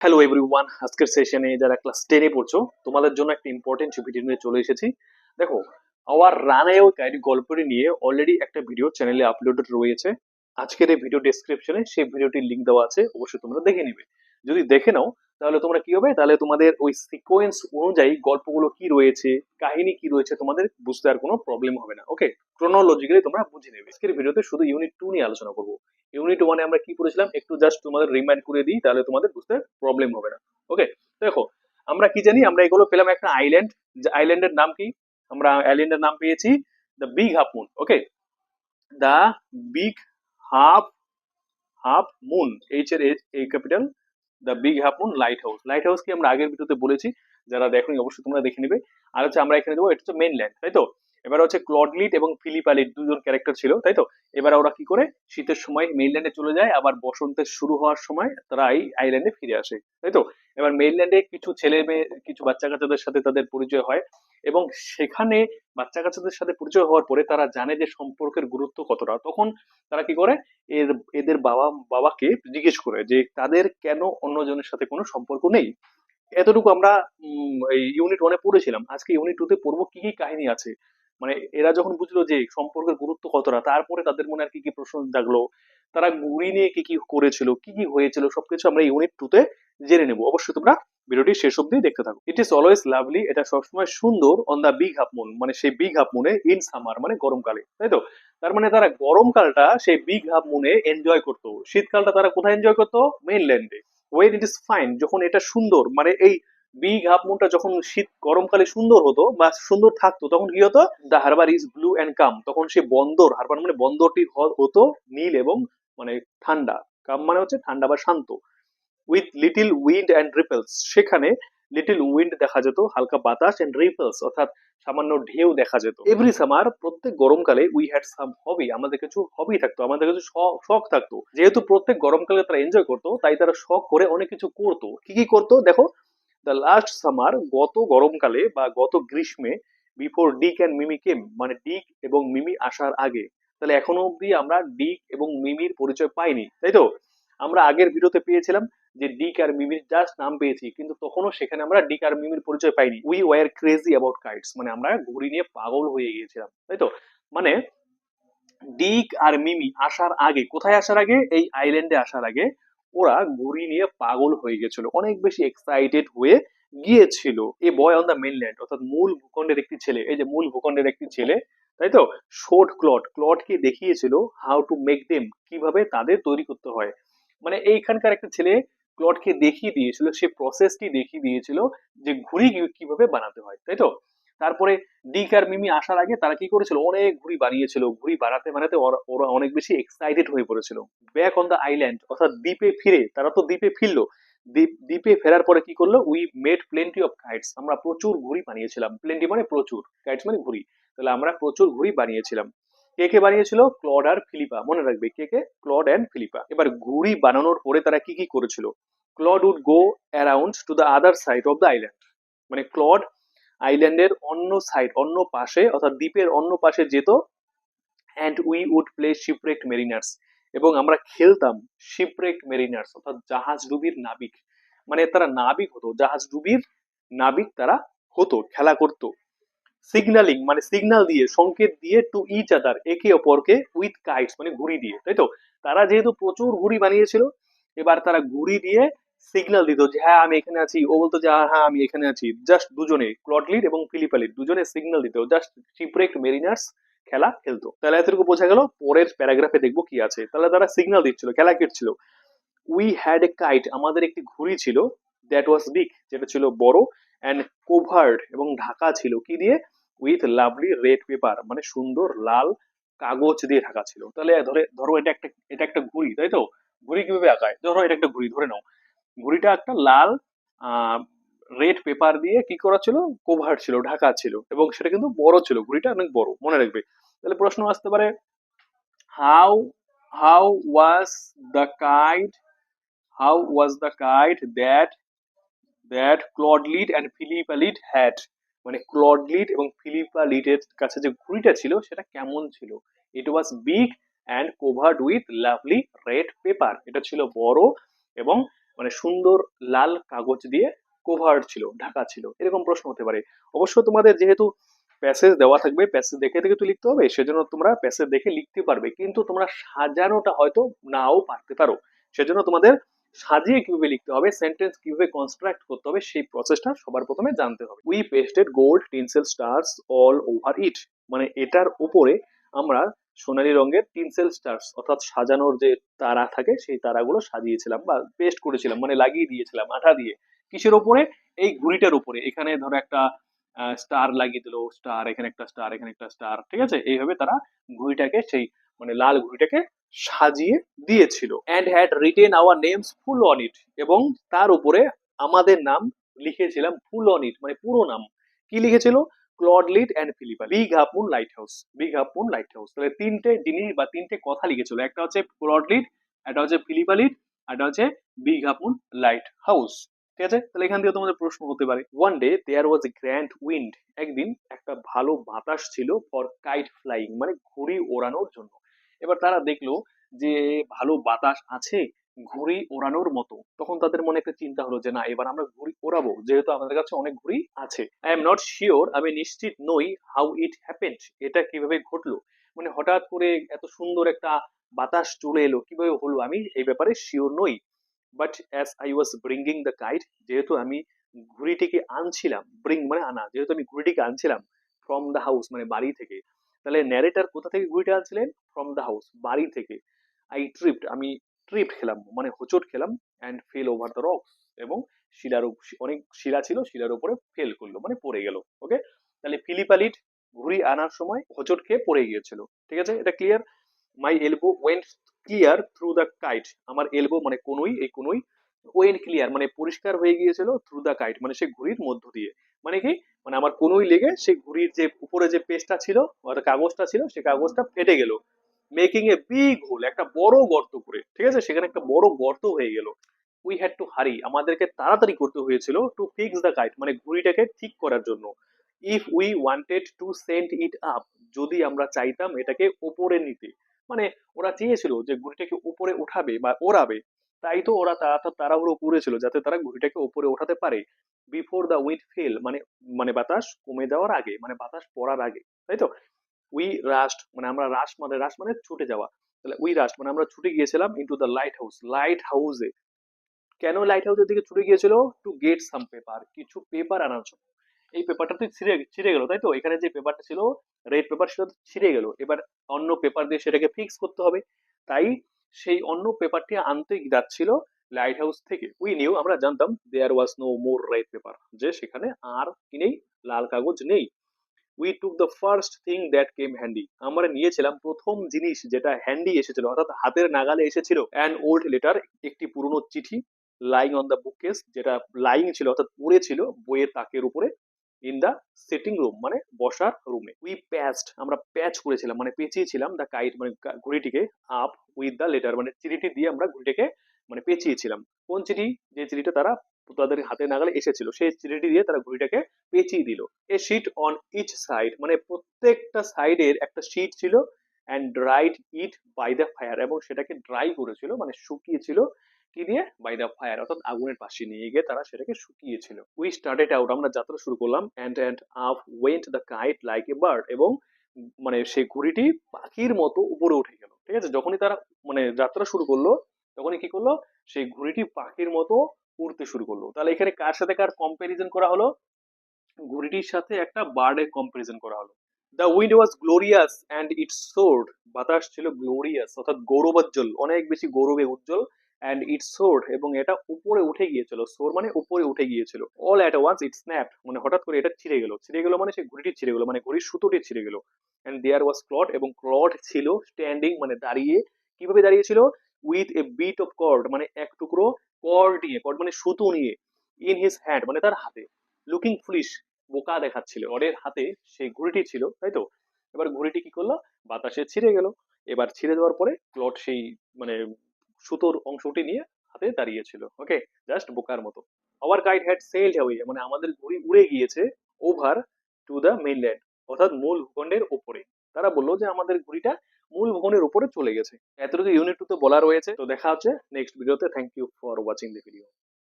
Hello everyone, আজকের সেশনে যারা ক্লাস 10 এ পড়ছো তোমাদের জন্য একটা ইম্পর্টেন্ট ভিডিও নিয়ে চলে এসেছি। দেখো, আওয়ার রানে ও গাইড গল্পটি নিয়ে অলরেডি একটা ভিডিও চ্যানেলে আপলোডেড রয়েছে। আজকের এই ভিডিও ডেসক্রিপশনে সেই ভিডিওটির লিংক দেওয়া আছে, অবশ্যই তোমরা দেখে নিবে। যদি দেখে নাও তাহলে তোমরা কি হবে, তাহলে তোমাদের ওই সিকোয়েন্স অনুযায়ী গল্পগুলো কি রয়েছে, কাহিনী কি রয়েছে, তোমাদের বুঝতে আর কোনো প্রবলেম হবে না। ওকে, ক্রোনোলজিক্যালি তোমরা বুঝে নেবে। আজকের ভিডিওতে শুধু ইউনিট 2 নিয়ে আলোচনা করবো। ইউনিট ওয়ানে আমরা কি পড়েছিলাম একটু জাস্ট তোমাদের রিমাইন্ড করে দিই, তাহলে তোমাদের বুঝতে প্রবলেম হবে না। ওকে, দেখো, আমরা কি জানি, আমরা এগুলো পেলাম একটা আইল্যান্ড। যে আইল্যান্ডের নাম কি, আমরা আইল্যান্ডের নাম পেয়েছি the big half moon. Okay, the big half half moon, H এর এই capital, the big half moon light house. Light house কি আমরা আগের ভিডিওতে বলেছি, যারা দেখোনি অবশ্যই তোমরা দেখে নিবে। আর হচ্ছে আমরা এখানে দেবো, এটা হচ্ছে মেইনল্যান্ড, তাই তো। এবার হচ্ছে ক্লডলিট এবং ফিলিপালিট দুজন ক্যারেক্টার ছিল, তাই তো। এবার ওরা কি করে শীতের সময় মেইনল্যান্ডে চলে যায়, আবার বসন্তের শুরু হওয়ার সময় তারা এই আইল্যান্ডে ফিরে আসে, তাই তো। এবার মেইনল্যান্ডে কিছু ছেলে মেয়ে, কিছু বাচ্চা কাচ্চাদের সাথে তাদের পরিচয় হয়, এবং সেখানে বাচ্চা কাচ্চাদের সাথে পরিচয় হওয়ার পরে তারা জানে যে সম্পর্কের গুরুত্ব কতটা। তখন তারা কি করে, এর এদের বাবাকে জিজ্ঞেস করে যে তাদের কেন অন্যজনের সাথে কোনো সম্পর্ক নেই। এতটুকু আমরা এই ইউনিট ওয়ানে পড়েছিলাম। আজকে ইউনিট টু তে পড়বো কি কি কাহিনী আছে। মানে এরা যখন বুঝলো যে সম্পর্কের গুরুত্ব কতটা, তারপরে তাদের মনে আর কি কি প্রশ্ন জাগলো, তারা ঘুড়ি নিয়ে কি কি করেছিল, কি কি হয়েছিল, সবকিছু আমরা ইউনিট টু তে জেনে নেবো। অবশ্যই তোমরা ভিডিওটি শেষ অব্দি দেখতে থাকো। ইট ইজ অলওয়েজ লাভলি, এটা সবসময় সুন্দর, on the big half moon, মানে সেই বিগ হাফ মুনে, ইন সামার মানে গরমকালে, তাই তো। তার মানে তারা গরমকালটা সেই বিগ হাফ মুনে এনজয় করতো, শীতকালটা তারা কোথায় এনজয় করতো, মেইনল্যান্ডে। ওয়েন ইট ইজ ফাইন, যখন এটা সুন্দর, মানে এই বিগ হাফ মুনটা যখন শীত গরমকালে সুন্দর হতো বা সুন্দর থাকতো, তখন কি হতো, the harbour is blue and calm, তখন সে বন্দর, হারবার মানে বন্দরটি হতো নীল এবং মানে ঠান্ডা। কাম মানে হচ্ছে ঠান্ডা বা শান্ত। উইথ লিটিল উইন্ড অ্যান্ড রিপেলস, সেখানে লিটিল উইন্ড দেখা যেত, হালকা বাতাস, অ্যান্ড রিপেলস অর্থাৎ সামান্য ঢেউ দেখা যেত। এভরি সামার, প্রত্যেক গরমকালে, উই হ্যাড সাম হবি, আমাদের কিছু হবি থাকতো, আমাদের কিছু শখ থাকতো। যেহেতু প্রত্যেক গরমকালে তারা এনজয় করতো, তাই তারা শখ করে অনেক কিছু করতো। কি কি করতো দেখো, দ্য লাস্ট সামার, গত গরমকালে বা গত গ্রীষ্মে, বিফোর ডিক অ্যান্ড মিমি কেম, মানে ডিক এবং মিমি আসার আগে। তাহলে এখনো অব্দি আমরা ডিক এবং মিমির পরিচয় পাইনি, তাই তো। আমরা আগের ভিডিওতে পেয়েছিলাম যে ডিক আর মিমির জাস্ট নাম পেয়েছি, কিন্তু তখনও সেখানে আমরা ডিক আর মিমির পরিচয় পাইনি। We were crazy about kites, মানে আমরা ঘুড়ি নিয়ে পাগল হয়ে গিয়েছিলাম, তাই তো। মানে ডিক আর মিমি আসার আগে, কোথায় আসার আগে, এই আইল্যান্ডে আসার আগে ওরা ঘুড়ি নিয়ে পাগল হয়ে গেছিল, অনেক বেশি এক্সাইটেড হয়ে গিয়েছিল। এ বয় অন দ্য মেনল্যান্ড, অর্থাৎ মূল ভূখণ্ডের একটি ছেলে, এই যে মূল ভূখণ্ডের একটি ছেলে, তাই তো, শোড ক্লডকে দেখিয়েছিল হাউ টু মেক দেম, কিভাবে তাদের তৈরি করতে হয়। মানে এইখানকার একটা ছেলে ক্লডকে দেখিয়ে দিয়েছিল, সে প্রসেসটি দেখিয়ে দিয়েছিল যে ঘুড়ি কিভাবে বানাতে হয়, তাই তো। তারপরে ডিক আর মিমি আসার আগে তারা কি করেছিল, অনেক ঘুড়ি বানিয়েছিল, ঘুড়ি বানাতে বানাতে ওরা ওরা অনেক বেশি এক্সাইটেড হয়ে পড়েছিল। ব্যাক অন দ্য আইল্যান্ড, অর্থাৎ দ্বীপে ফিরে, তারা তো দ্বীপে ফিরলো। দ্বীপে ফেরার পরে কি করলো, we made plenty of kites, আমরা প্রচুর ঘুড়ি বানিয়েছিলাম। প্লেন্টি মানে প্রচুর, কাইটস মানে ঘুড়ি। তাহলে আমরা প্রচুর ঘুড়ি বানিয়েছিলাম। কে কে বানিয়েছিল, ক্লড আর ফিলিপা, মনে রাখবে কে কে, ক্লড অ্যান্ড ফিলিপা। এবার ঘুড়ি বানানোর পরে তারা কি কি করেছিল, Claude would go around to the other side of the island, মানে ক্লড আইল্যান্ডের অন্য সাইড, অন্য পাশে, অর্থাৎ দ্বীপের অন্য পাশে যেত। And we would play shipwrecked mariners, এবং আমরা খেলতাম শিপরেক্ট মেরিনার্স, অর্থাৎ জাহাজডুবির নাবিক। মানে তারা নাবিক হতো, জাহাজডুবির নাবিক তারা হতো, খেলা করতো। সিগন্যালিং মানে সিগন্যাল দিয়ে, সংকেত দিয়ে, টু ইচ আদার, একে অপরকে, উইথ কাইটস মানে ঘুড়ি দিয়ে, তাই তো। তারা যেহেতু প্রচুর ঘুড়ি বানিয়েছিল, এবার তারা ঘুড়ি দিয়ে সিগন্যাল দিত যে হ্যাঁ আমি এখানে আছি, ও বলতো যে হ্যাঁ আমি এখানে আছি। জাস্ট দুজনে, ক্লডলিড এবং ফিলিপালিড, দুজনে সিগন্যাল দিত, জাস্ট শিপরেক্ট মেরিনার্স খেলা খেলতো। তাহলে এতটুকু বোঝা গেল। পরের প্যারাগ্রাফে দেখবো কি আছে। তাহলে তারা সিগন্যাল দিচ্ছিল, খেলা করছিল। উই হ্যাড এ কাইট, আমাদের একটি ঘুড়ি ছিল, দ্যাট ওয়াজ বিগ, যেটা ছিল বড়, অ্যান্ড কোভার্ড এবং ঢাকা ছিল কি দিয়ে, উইথ লাভলি রেড পেপার, মানে সুন্দর লাল কাগজ দিয়ে ঢাকা ছিল। তাহলে ধরো এটা একটা ঘুড়ি, তাই তো। ঘুড়ি কিভাবে আঁকায়, ধরো এটা একটা ঘুড়ি ধরে নাও। ঘুড়িটা একটা লাল আহ রেড পেপার দিয়ে কি করা ছিল, কোভার ছিল, ঢাকা ছিল, এবং সেটা কিন্তু বড় ছিল, ঘুড়িটা অনেক বড়, মনে রাখবে। তাহলে প্রশ্ন আসতে পারে, how how was the kite, how was the kite that Claudlid and Philippa Lid had, মানে ক্লডলিড এবং ফিলিপা লিডের কাছে যে ঘুড়িটা ছিল সেটা কেমন ছিল। It was big and covered with lovely red paper, এটা ছিল বড় এবং মানে সুন্দর লাল কাগজ দিয়ে কভার ছিল, ঢাকা ছিল, এরকম প্রশ্ন হতে পারে। অবশ্য তোমাদের যেহেতু প্যাসেজ দেওয়া থাকবে, প্যাসেজ দেখে দেখে তো লিখতে হবে, সেজন্য তোমরা প্যাসেজ দেখে লিখতে পারবে, কিন্তু তোমরা সাজানোটা হয়তো নাও পারতে পারো। সেজন্য তোমাদের সাজিয়ে কিভাবে লিখতে হবে, সেন্টেন্স কিভাবে কনস্ট্রাক্ট করতে হবে, সেই প্রসেসটা সবার প্রথমে জানতে হবে। We pasted gold tinsel stars all over it, মানে এটার উপরে আমরা সোনালী রঙের টিনসেল স্টার্স অর্থাৎ সাজানোর যে তারা থাকে সেই তারাগুলো সাজিয়েছিলাম বা পেস্ট করেছিলাম, মানে লাগিয়ে দিয়েছিলাম আঠা দিয়ে। কিসের উপরে? এই ঘুড়িটার উপরে। এখানে ধরো একটা স্টার লাগিয়ে দিল, স্টার, এখানে একটা স্টার, এখানে একটা স্টার, ঠিক আছে? এইভাবে তারা ঘুড়িটাকে, সেই মানে লাল ঘুড়িটাকে সাজিয়ে দিয়েছিল। And had written our names full on it, এবং তার উপরে আমাদের নাম লিখেছিলাম ফুল অন ইট, মানে পুরো নাম। কি লিখেছিল? Claude Lead and Philippa, big half moon lighthouse, big half moon lighthouse. তাহলে তিনটে জিনিস বা তিনটে কথা লিখেছিল, একটা হচ্ছে ক্লড লিড, একটা হচ্ছে ফিলিপা লিড, একটা হচ্ছে big half moon lighthouse. ঠিক আছে? তাহলে এখান থেকে তোমাদের প্রশ্ন হতে পারে, one day there was a grand wind, একদিন একটা ভালো বাতাস ছিল, ফর কাইট ফ্লাইং, মানে ঘুড়ি ওড়ানোর জন্য। এবার তারা দেখলো যে ভালো বাতাস আছে ঘুড়ি ওড়ানোর মতো, তখন তাদের মনে একটা চিন্তা হলো যে না, এবার আমরা ঘুড়ি ওড়াবো, যেহেতু আমাদের কাছে অনেক ঘুড়ি আছে। আই এম নট শিওর, আমি নিশ্চিত নই, হাউ ইট হ্যাপেন্ড, এটা কিভাবে ঘটলো, মানে হঠাৎ করে এত সুন্দর একটা বাতাস চলে এলো, কিভাবে হলো, আমি এই ব্যাপারে শিওর নই। But as I was bringing the kite, যেহেতু আমি ঘুড়িটিকে আনছিলাম, ব্রিং মানে আনা, যেহেতু আমি ঘুড়িটিকে আনছিলাম ফ্রম দ্য হাউস, মানে বাড়ি থেকে, তাহলে ন্যারেটার কোথা থেকে ঘুড়িটা আনছিলেন? ফ্রম দ্য হাউস, বাড়ি থেকে। আই ট্রিপড, আমি ট্রিপড খেলাম, মানে হোঁচট খেলাম, and fail over the rocks, এবং শিলার অনেক শিলা ছিল, শিলার উপরে ফেল করলো, মানে পড়ে গেল। ওকে, তাহলে ফিলিপালিট ঘুড়ি আনার সময় হোঁচট খেয়ে পড়ে গিয়েছিল। ঠিক আছে, এটা clear? My elbow went clear through the kite, আমার এলবো মানে কনুই, এই কনুই ওয়েন্ট ক্লিয়ার মানে পরিষ্কার হয়ে গিয়েছিল, থ্রু দ্য কাইট মানে সেই ঘুড়ির মধ্য দিয়ে। মানে কি? মানে আমার কনুই লেগে সেই ঘুড়ির যে উপরে যে পেজটা ছিল অর্থাৎ কাগজটা ছিল, সেই কাগজটা ফেটে গেল, মেকিং এ বিগ হোল, একটা বড় গর্ত করে। ঠিক আছে, সেখানে একটা বড় গর্ত হয়ে গেল। উই হ্যাড টু হারি, আমাদেরকে তাড়াতাড়ি করতে হয়েছিল, টু ফিক্স দ্য কাইট মানে ঘুড়িটাকে ঠিক করার জন্য। If we wanted to send it up, যদি আমরা চাইতাম এটাকে উপরে নিতে, মানে ওরা চেয়েছিল যে ঘুড়িটাকে উপরে উঠাবে বা ওড়াবে, তাই তো ওরা তাড়াহুড়ো করেছিল যাতে তারা ঘুড়িটাকে উপরে ওঠাতে পারে। বিফোর দ্য উইন্ড ফেল মানে মানে বাতাস কমে যাওয়ার আগে, মানে বাতাস পড়ার আগে, তাই তো? উই রাস্ট মানে আমরা রাশ মানে ছুটে যাওয়া। তাহলে উই রাস্ট মানে আমরা ছুটে গিয়েছিলাম into the light house, light হাউসে। কেন লাইট হাউসের দিকে ছুটে গিয়েছিল? টু গেট সাম পেপার, কিছু পেপার আনার জন্য। এই পেপারটা তো ছিঁড়ে ছিঁড়ে গেল, তাই তো? এখানে যে পেপারটা ছিল রেড পেপার, সেটা তো ছিঁড়ে গেল, এবার অন্য পেপার দিয়ে সেটাকে ফিক্স করতে হবে। তাই সেই অন্য পেপারটি আনতে যাচ্ছিল লাইট হাউস থেকে। উই নিউ, আমরা জানতাম, there was no more red paper, যে সেখানে আর কি নেই? লাল কাগজ নেই। We took the first thing that came handy, আমরা নিয়েছিলাম প্রথম জিনিস যেটা হ্যান্ডি এসেছিল অর্থাৎ হাতের নাগালে এসেছিল। অ্যান ওল্ড লেটার, একটি পুরনো চিঠি। লাইং অন দ্য বুককেস, যেটা লাইং ছিল অর্থাৎ পড়ে ছিল বইয়ের তাকের উপরে। ইন দ্য সিটিং রুম মানে বসার রুমে। উই প্যাচড, আমরা প্যাচ করেছিলাম মানে পেঁচিয়েছিলাম, দ্য কাইট মানে ঘড়িটিকে, আপ উইথ দ্য লেটার মানে চিঠিটি দিয়ে আমরা ঘড়িটাকে মানে পেঁচিয়েছিলাম। কোন চিঠি? যে চিঠিটা তারা তাদের হাতে নাগালে এসেছিল, সেই চিঠিটি দিয়ে তারা ঘড়িটাকে পেঁচিয়ে দিল। A sheet on each side, মানে প্রত্যেকটা সাইডের একটা শিট ছিল। And dried it by the fire, এবং সেটাকে ড্রাই করেছিল মানে শুকিয়েছিল কি দিয়ে? বাই দ্য ফায়ার অর্থাৎ আগুনের পাশে নিয়ে গিয়ে তারা সেটাকে শুকিয়েছিল। উই স্টার্টেড আউট, আমরা যাত্রা শুরু করলাম। And up went the kite like a bird, এবং মানে সেই ঘুড়িটি পাখির মতো উপরে উঠে গেল। ঠিক আছে, যখনই তারা মানে যাত্রা শুরু করলো, তখনই কি করলো? সেই ঘুড়িটি পাখির মতো উড়তে শুরু করলো। তাহলে এখানে কার সাথে কার কম্পারিজন করা হলো? ঘুড়িটির সাথে একটা বার্ডের কম্পারিজন করা হলো। The wind was glorious and it's sword, বাতাস ছিল গ্লোরিয়াস অর্থাৎ গৌরবোজ্জ্বল, অনেক বেশি গৌরবে উজ্জ্বল। অ্যান্ড ইটস সোর্ড, এবং এটা উপরে উঠে গিয়েছিল, সোর মানে উপরে উঠে গিয়েছিল। All at once it snap, মানে হঠাৎ করে এটা ছিঁড়ে গেল, ছিঁড়ে গেল মানে সেই ঘুড়িটি ছিঁড়ে গেল, মানে ঘুড়ির সুতোটি ছিঁড়ে গেল। অ্যান্ড দেয়ার ওয়াজ ক্লড, এবং ক্লড ছিল স্ট্যান্ডিং মানে দাঁড়িয়ে। কিভাবে দাঁড়িয়েছিল? With a bit of cord, মানে এক টুকরো কর্ড নিয়ে, কর্ড মানে সুতো নিয়ে। ইন হিজ হ্যান্ড মানে তার হাতে। লুকিং ফুলিশ, বোকা দেখাচ্ছিল, ওদের হাতে সেই ঘুড়িটি ছিল, তাই তো? এবার ঘুড়িটি কি করলো? বাতাসে ছিঁড়ে গেল। এবার ছিঁড়ে যাওয়ার পরে ক্লড সেই মানে সুতোর অংশটি নিয়ে হাতে দাঁড়িয়েছিল। ওকে, জাস্ট বোকার মতো। Hour guide had sailed away, মানে আমাদের ঘুড়ি উড়ে গিয়েছে। ওভার টু দ্য মেইনল্যান্ড, অর্থাৎ মূল ভূখণ্ডের উপরে। তারা বললো যে আমাদের ঘুড়িটা মূল ভূখণ্ডের উপরে চলে গেছে। এতটুকু ইউনিট 2 তে বলা রয়েছে। তো দেখা হচ্ছে নেক্সট ভিডিওতে। Thank you for watching the video.